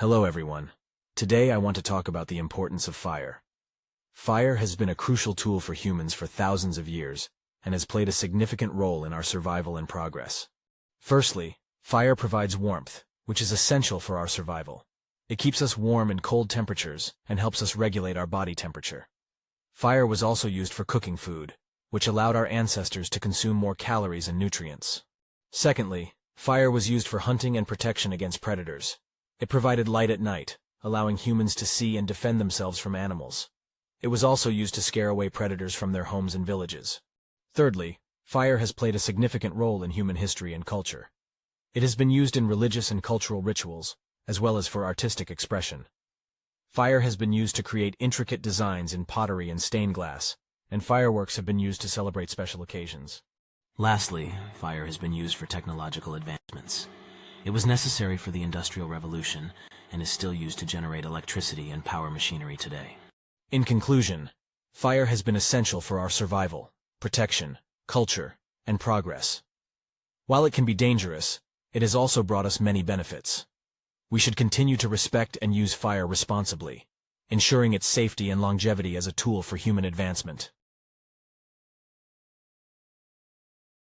Hello everyone. Today I want to talk about the importance of fire. Fire has been a crucial tool for humans for thousands of years and has played a significant role in our survival and progress. Firstly, fire provides warmth, which is essential for our survival. It keeps us warm in cold temperatures and helps us regulate our body temperature. Fire was also used for cooking food, which allowed our ancestors to consume more calories and nutrients. Secondly, fire was used for hunting and protection against predators. It provided light at night, allowing humans to see and defend themselves from animals. It was also used to scare away predators from their homes and villages. Thirdly, fire has played a significant role in human history and culture. It has been used in religious and cultural rituals, as well as for artistic expression. Fire has been used to create intricate designs in pottery and stained glass, and fireworks have been used to celebrate special occasions. Lastly, fire has been used for technological advancements. It was necessary for the Industrial Revolution and is still used to generate electricity and power machinery today. In conclusion, fire has been essential for our survival, protection, culture, and progress. While it can be dangerous, it has also brought us many benefits. We should continue to respect and use fire responsibly, ensuring its safety and longevity as a tool for human advancement.